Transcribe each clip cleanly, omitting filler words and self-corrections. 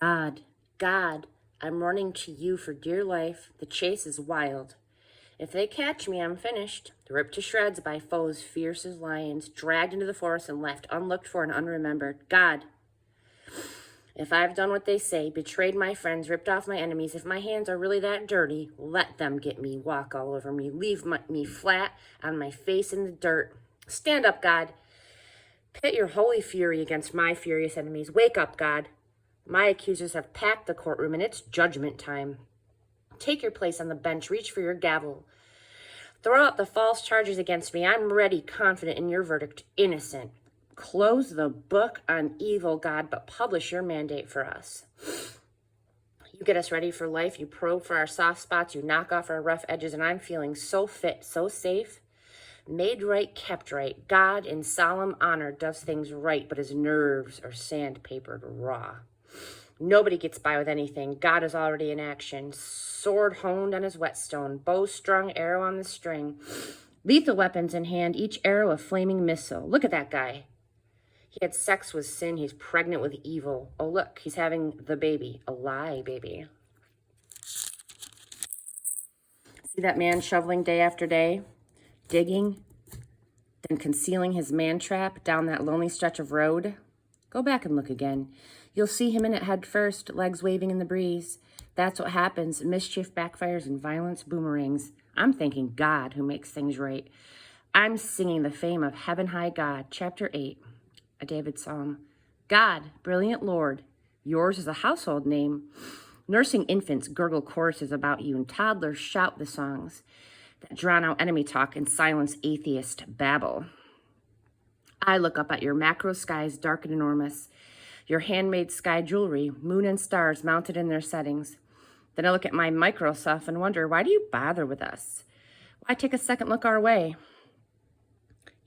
God, God, I'm running to you for dear life. The chase is wild. If they catch me, I'm finished. Ripped to shreds by foes fierce as lions, dragged into the forest and left unlooked for and unremembered. God, if I've done what they say, betrayed my friends, ripped off my enemies, if my hands are really that dirty, let them get me, walk all over me, leave me flat on my face in the dirt. Stand up, God. Pit your holy fury against my furious enemies. Wake up, God. My accusers have packed the courtroom and it's judgment time. Take your place on the bench. Reach for your gavel. Throw out the false charges against me. I'm ready, confident in your verdict, innocent. Close the book on evil, God, but publish your mandate for us. You get us ready for life. You probe for our soft spots. You knock off our rough edges, and I'm feeling so fit, so safe. Made right, kept right. God in solemn honor does things right, but his nerves are sandpapered raw. Nobody gets by with anything. God is already in action. Sword honed on his whetstone. Bow strung, arrow on the string. Lethal weapons in hand, each arrow a flaming missile. Look at that guy. He had sex with sin. He's pregnant with evil. Oh, look, he's having the baby. A lie, baby. See that man shoveling day after day? Digging? Then concealing his man trap down that lonely stretch of road? Go back and look again. You'll see him in it head first, legs waving in the breeze. That's what happens. Mischief backfires and violence boomerangs. I'm thanking God who makes things right. I'm singing the fame of Heaven High God, chapter 8, a David psalm. God, brilliant Lord, yours is a household name. Nursing infants gurgle choruses about you, and toddlers shout the songs that drown out enemy talk and silence atheist babble. I look up at your macro skies, dark and enormous, your handmade sky jewelry, moon and stars mounted in their settings. Then I look at my micro self and wonder, why do you bother with us? Why take a second look our way?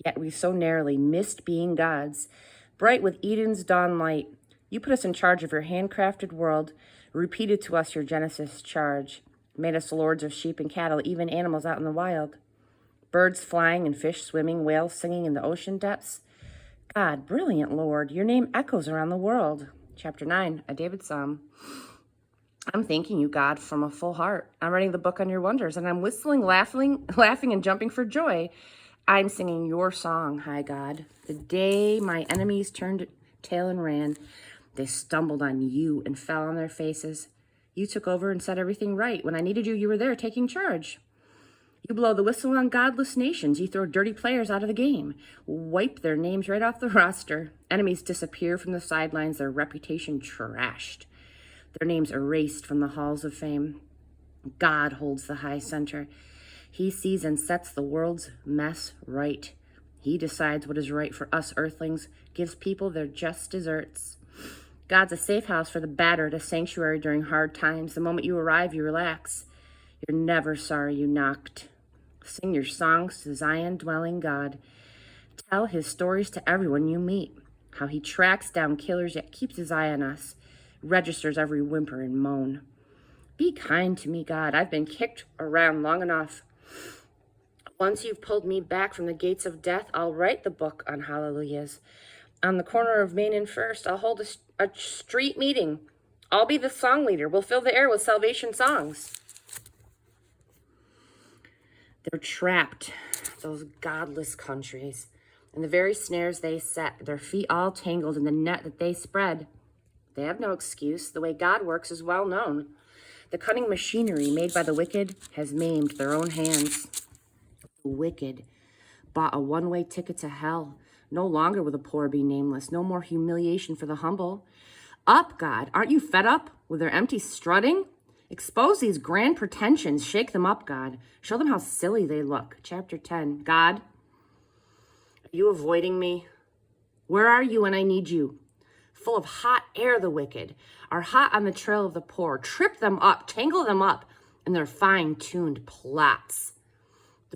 Yet we so narrowly missed being gods, bright with Eden's dawn light. You put us in charge of your handcrafted world, repeated to us your Genesis charge, made us lords of sheep and cattle, even animals out in the wild. Birds flying and fish swimming, whales singing in the ocean depths. God, brilliant Lord, your name echoes around the world. Chapter 9, a David psalm. I'm thanking you, God, from a full heart. I'm writing the book on your wonders, and I'm whistling, laughing, and jumping for joy. I'm singing your song, high God. The day my enemies turned tail and ran, they stumbled on you and fell on their faces. You took over and set everything right. When I needed you, you were there taking charge. You blow the whistle on godless nations. You throw dirty players out of the game. Wipe their names right off the roster. Enemies disappear from the sidelines, their reputation trashed. Their names erased from the halls of fame. God holds the high center. He sees and sets the world's mess right. He decides what is right for us earthlings, gives people their just deserts. God's a safe house for the battered, a sanctuary during hard times. The moment you arrive, you relax. You're never sorry you knocked. Sing your songs to Zion-dwelling God. Tell his stories to everyone you meet. How he tracks down killers yet keeps his eye on us. Registers every whimper and moan. Be kind to me, God. I've been kicked around long enough. Once you've pulled me back from the gates of death, I'll write the book on hallelujahs. On the corner of Main and First, I'll hold a street meeting. I'll be the song leader. We'll fill the air with salvation songs. They're trapped, those godless countries, in the very snares they set, their feet all tangled in the net that they spread. They have no excuse. The way God works is well known. The cunning machinery made by the wicked has maimed their own hands. The wicked bought a one-way ticket to hell. No longer will the poor be nameless. No more humiliation for the humble. Up, God. Aren't you fed up with their empty strutting? Expose these grand pretensions. Shake them up, God. Show them how silly they look. Chapter 10. God, are you avoiding me? Where are you when I need you? Full of hot air, the wicked are hot on the trail of the poor. Trip them up, tangle them up in their fine-tuned plots.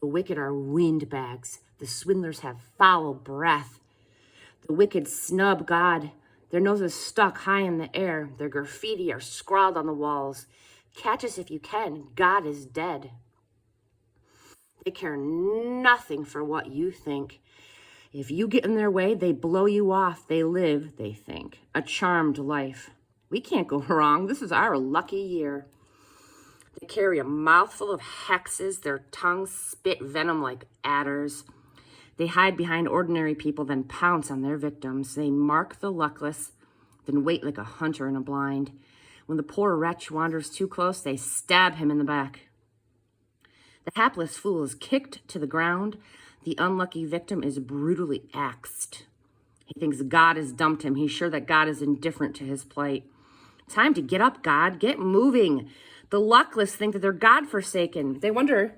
The wicked are windbags. The swindlers have foul breath. The wicked snub God. Their noses stuck high in the air. Their graffiti are scrawled on the walls. Catch us if you can. God is dead. They care nothing for what you think. If you get in their way, they blow you off. They live, they think, a charmed life We can't go wrong. This is our lucky year. They carry a mouthful of hexes. Their tongues spit venom like adders. They hide behind ordinary people, then pounce on their victims. They mark the luckless, then wait like a hunter in a blind. When the poor wretch wanders too close, they stab him in the back. The hapless fool is kicked to the ground. The unlucky victim is brutally axed. He thinks God has dumped him. He's sure that God is indifferent to his plight. Time to get up, God. Get moving. The luckless think that they're God-forsaken. They wonder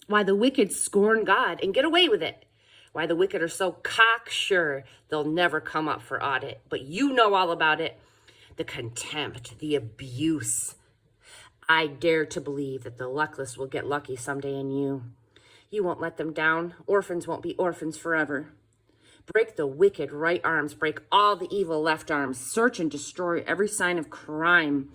why the wicked scorn God and get away with it. Why the wicked are so cocksure they'll never come up for audit. But you know all about it. The contempt, the abuse. I dare to believe that the luckless will get lucky someday in you. You won't let them down. Orphans won't be orphans forever. Break the wicked right arms. Break all the evil left arms. Search and destroy every sign of crime.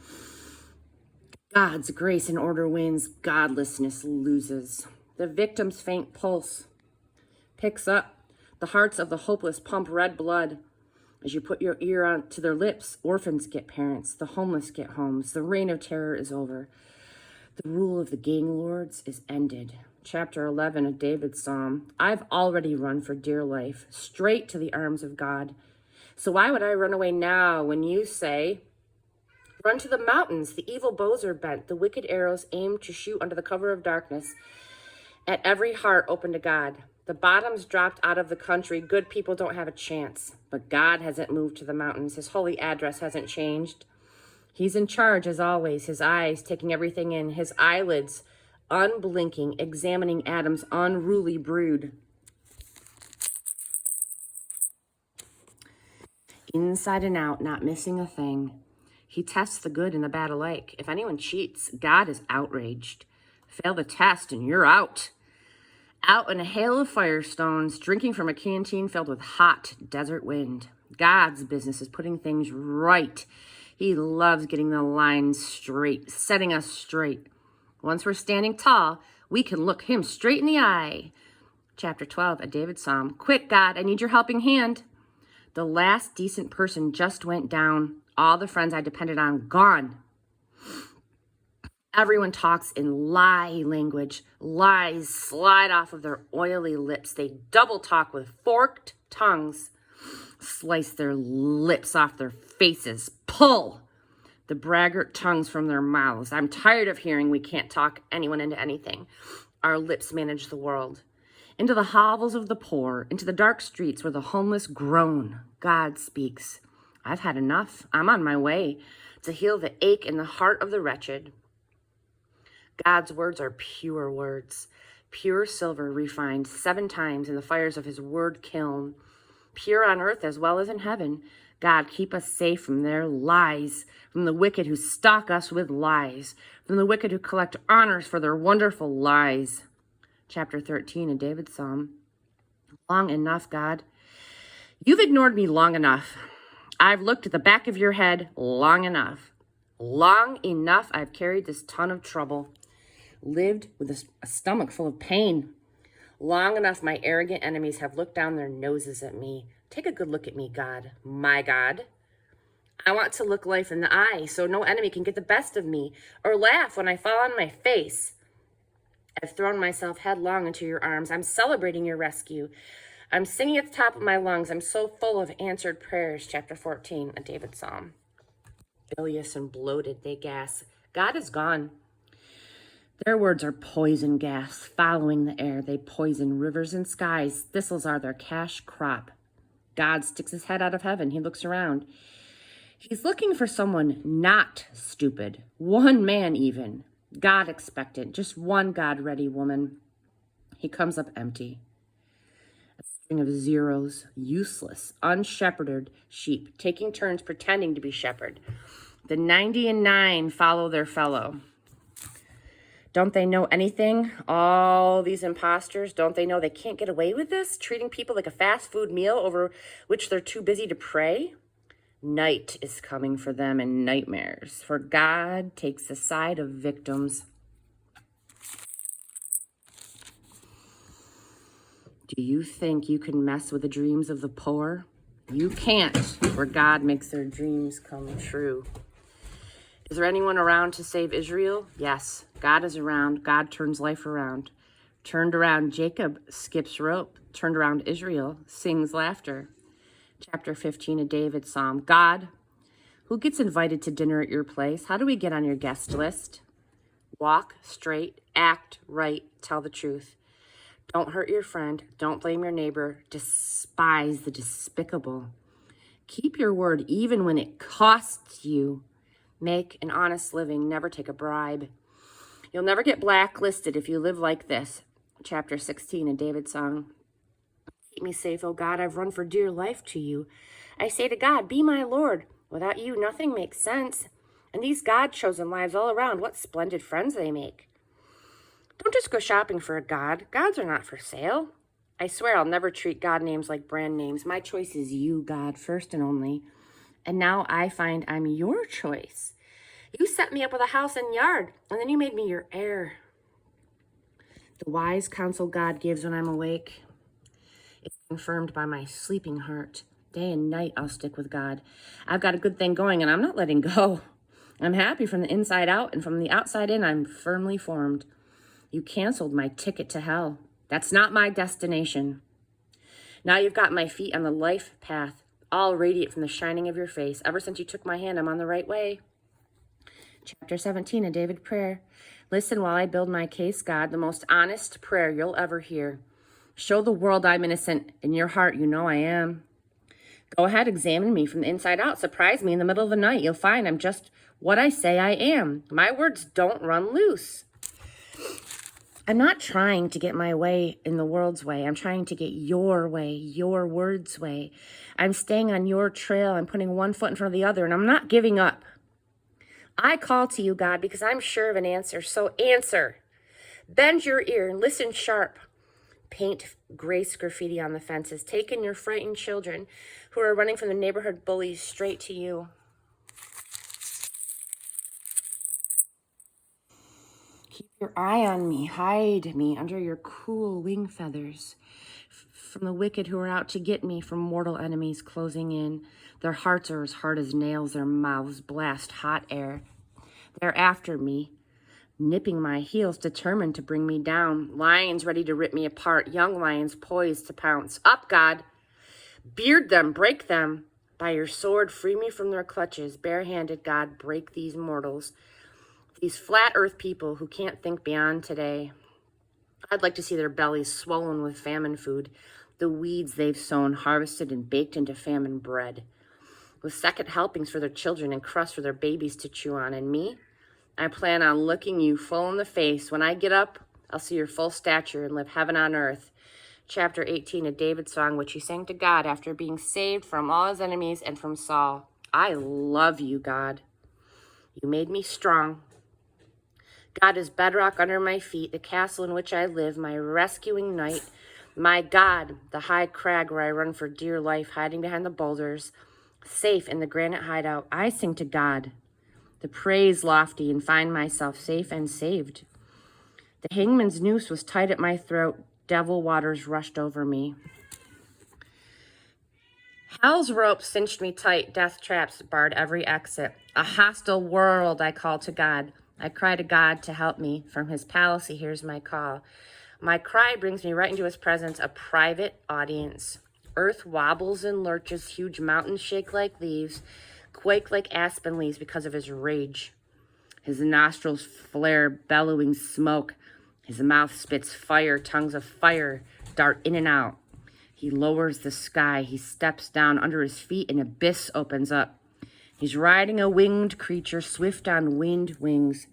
God's grace and order wins. Godlessness loses. The victim's faint pulse picks up. The hearts of the hopeless pump red blood. As you put your ear on to their lips, orphans get parents. The homeless get homes. The reign of terror is over. The rule of the gang lords is ended. Chapter 11 of David's Psalm. I've already run for dear life, straight to the arms of God. So why would I run away now when you say, run to the mountains, the evil bows are bent, the wicked arrows aim to shoot under the cover of darkness. At every heart open to God. The bottom's dropped out of the country. Good people don't have a chance. But God hasn't moved to the mountains. His holy address hasn't changed. He's in charge as always, his eyes taking everything in, his eyelids unblinking, examining Adam's unruly brood. Inside and out, not missing a thing. He tests the good and the bad alike. If anyone cheats, God is outraged. Fail the test and you're out. Out in a hail of firestones, drinking from a canteen filled with hot desert wind. God's business is putting things right. He loves getting the lines straight, setting us straight. Once we're standing tall, we can look him straight in the eye. Chapter 12 of David's Psalm. Quick, God, I need your helping hand. The last decent person just went down. All the friends I depended on, gone. Everyone talks in lie language. Lies slide off of their oily lips. They double talk with forked tongues. Slice their lips off their faces. Pull the braggart tongues from their mouths. I'm tired of hearing we can't talk anyone into anything. Our lips manage the world. Into the hovels of the poor, into the dark streets where the homeless groan, God speaks. I've had enough. I'm on my way to heal the ache in the heart of the wretched. God's words are pure words, pure silver refined 7 times in the fires of his word kiln, pure on earth as well as in heaven. God, keep us safe from their lies, from the wicked who stalk us with lies, from the wicked who collect honors for their wonderful lies. Chapter 13 of David's Psalm. Long enough, God. You've ignored me long enough. I've looked at the back of your head long enough. Long enough I've carried this ton of trouble. Lived with a stomach full of pain. Long enough my arrogant enemies have looked down their noses at me. Take a good look at me, God, my God. I want to look life in the eye so no enemy can get the best of me or laugh when I fall on my face. I've thrown myself headlong into your arms. I'm celebrating your rescue. I'm singing at the top of my lungs. I'm so full of answered prayers. Chapter 14 of David's Psalm. Bilious and bloated, they gasp. God is gone. Their words are poison gas, following the air. They poison rivers and skies. Thistles are their cash crop. God sticks his head out of heaven. He looks around. He's looking for someone not stupid. One man even. God expectant. Just one God-ready woman. He comes up empty. A string of zeros. Useless, unshepherded sheep, taking turns pretending to be shepherd. The 99 follow their fellow. Don't they know anything? All these imposters, don't they know they can't get away with this? Treating people like a fast food meal over which they're too busy to pray? Night is coming for them in nightmares, for God takes the side of victims. Do you think you can mess with the dreams of the poor? You can't, where God makes their dreams come true. Is there anyone around to save Israel? Yes, God is around. God turns life around. Turned around Jacob, skips rope. Turned around Israel, sings laughter. Chapter 15 of David's Psalm. God, who gets invited to dinner at your place? How do we get on your guest list? Walk straight, act right, tell the truth. Don't hurt your friend. Don't blame your neighbor. Despise the despicable. Keep your word even when it costs you. Make an honest living. Never take a bribe. You'll never get blacklisted if you live like this. Chapter 16 in David's song. Keep me safe, O God. I've run for dear life to you. I say to God, be my Lord. Without you, nothing makes sense. And these God-chosen lives all around, what splendid friends they make. Don't just go shopping for a God. Gods are not for sale. I swear I'll never treat God names like brand names. My choice is you, God, first and only. And now I find I'm your choice. You set me up with a house and yard, and then you made me your heir. The wise counsel God gives when I'm awake is confirmed by my sleeping heart. Day and night I'll stick with God. I've got a good thing going, and I'm not letting go. I'm happy from the inside out, and from the outside in, I'm firmly formed. You canceled my ticket to hell. That's not my destination. Now you've got my feet on the life path, all radiate from the shining of your face. Ever since you took my hand, I'm on the right way. Chapter 17, a David prayer. Listen while I build my case, God, the most honest prayer you'll ever hear. Show the world I'm innocent. In your heart, you know I am. Go ahead, examine me from the inside out. Surprise me in the middle of the night. You'll find I'm just what I say I am. My words don't run loose. I'm not trying to get my way in the world's way. I'm trying to get your way, your word's way. I'm staying on your trail. I'm putting one foot in front of the other, and I'm not giving up. I call to you, God, because I'm sure of an answer. So answer. Bend your ear and listen sharp. Paint grace graffiti on the fences. Take in your frightened children who are running from the neighborhood bullies straight to you. Keep your eye on me. Hide me under your cool wing feathers from the wicked who are out to get me, from mortal enemies closing in. Their hearts are as hard as nails. Their mouths blast hot air. They're after me, nipping my heels, determined to bring me down. Lions ready to rip me apart. Young lions poised to pounce. Up, God. Beard them, break them. By your sword, free me from their clutches. Barehanded, God, break these mortals. These flat earth people who can't think beyond today. I'd like to see their bellies swollen with famine food, the weeds they've sown, harvested and baked into famine bread, with second helpings for their children and crusts for their babies to chew on. And me, I plan on looking you full in the face. When I get up, I'll see your full stature and live heaven on earth. Chapter 18 of David's song, which he sang to God after being saved from all his enemies and from Saul. I love you, God. You made me strong. God is bedrock under my feet, the castle in which I live, my rescuing knight. My God, the high crag where I run for dear life, hiding behind the boulders, safe in the granite hideout. I sing to God, the praise lofty, and find myself safe and saved. The hangman's noose was tight at my throat. Devil waters rushed over me. Hell's rope cinched me tight. Death traps barred every exit. A hostile world, I call to God. I cry to God to help me. From his palace, he hears my call. My cry brings me right into his presence, a private audience. Earth wobbles and lurches, huge mountains shake like leaves, quake like aspen leaves because of his rage. His nostrils flare, bellowing smoke. His mouth spits fire, tongues of fire dart in and out. He lowers the sky. He steps down. Under his feet, an abyss opens up. He's riding a winged creature, swift on winged wings.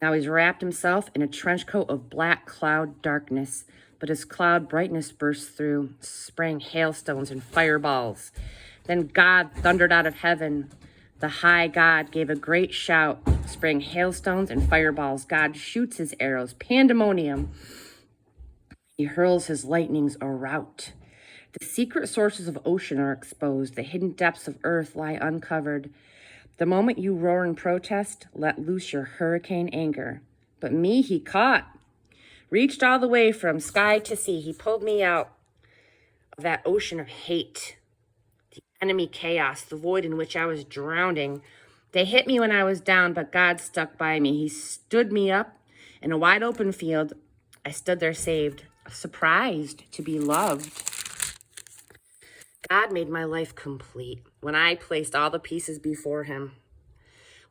Now he's wrapped himself in a trench coat of black cloud darkness, but his cloud brightness burst through, spraying hailstones and fireballs. Then God thundered out of heaven. The high God gave a great shout, spraying hailstones and fireballs. God shoots his arrows, pandemonium. He hurls his lightnings a rout. The secret sources of ocean are exposed. The hidden depths of earth lie uncovered. The moment you roar in protest, let loose your hurricane anger. But me he caught. Reached all the way from sky to sea. He pulled me out of that ocean of hate. enemy chaos, the void in which I was drowning. They hit me when I was down, but God stuck by me. He stood me up in a wide open field. I stood there saved, surprised to be loved. God made my life complete when I placed all the pieces before him.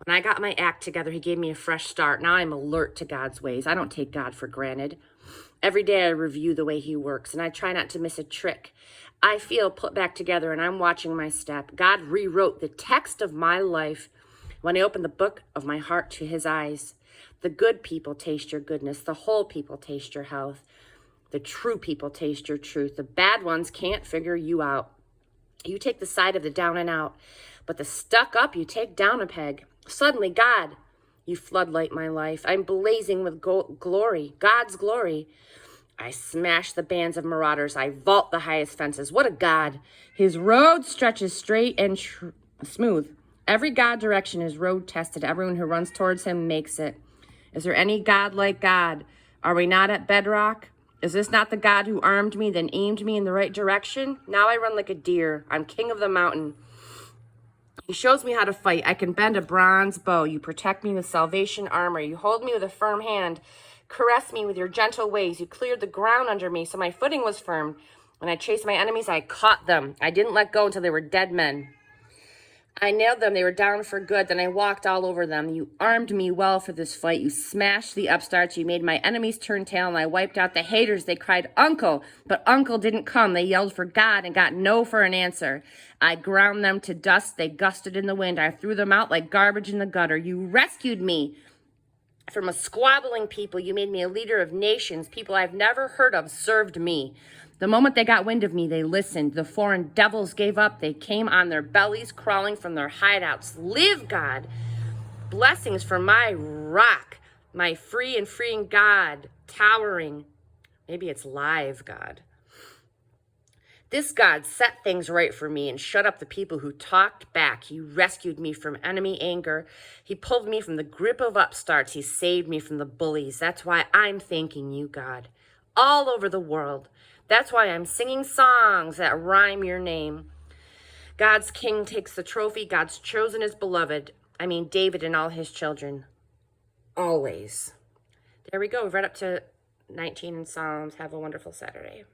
When I got my act together, he gave me a fresh start. Now I'm alert to God's ways. I don't take God for granted. Every day I review the way he works, and I try not to miss a trick. I feel put back together, and I'm watching my step. God rewrote the text of my life when I opened the book of my heart to his eyes. The good people taste your goodness. The whole people taste your health. The true people taste your truth. The bad ones can't figure you out. You take the side of the down and out, but the stuck up you take down a peg. Suddenly, God, you floodlight my life. I'm blazing with glory, God's glory. I smash the bands of marauders. I vault the highest fences. What a God. His road stretches straight and smooth. Every God direction is road tested. Everyone who runs towards him makes it. Is there any God like God? Are we not at bedrock? Is this not the God who armed me, then aimed me in the right direction? Now I run like a deer. I'm king of the mountain. He shows me how to fight. I can bend a bronze bow. You protect me with salvation armor. You hold me with a firm hand. Caress me with your gentle ways. You cleared the ground under me, so my footing was firm. When I chased my enemies, I caught them. I didn't let go until they were dead men. I nailed them. They were down for good. Then I walked all over them. You armed me well for this fight. You smashed the upstarts. You made my enemies turn tail, and I wiped out the haters. They cried, Uncle, but Uncle didn't come. They yelled for God and got no for an answer. I ground them to dust. They gusted in the wind. I threw them out like garbage in the gutter. You rescued me from a squabbling people. You made me a leader of nations. People I've never heard of served me. The moment they got wind of me, they listened. The foreign devils gave up. They came on their bellies, crawling from their hideouts. Live, God. Blessings from my rock, my free and freeing God, towering. Maybe it's live, God. This God set things right for me and shut up the people who talked back. He rescued me from enemy anger. He pulled me from the grip of upstarts. He saved me from the bullies. That's why I'm thanking you, God, all over the world. That's why I'm singing songs that rhyme your name. God's king takes the trophy. God's chosen his beloved. I mean, David and all his children. Always. There we go. We've read up to 19 in Psalms. Have a wonderful Saturday.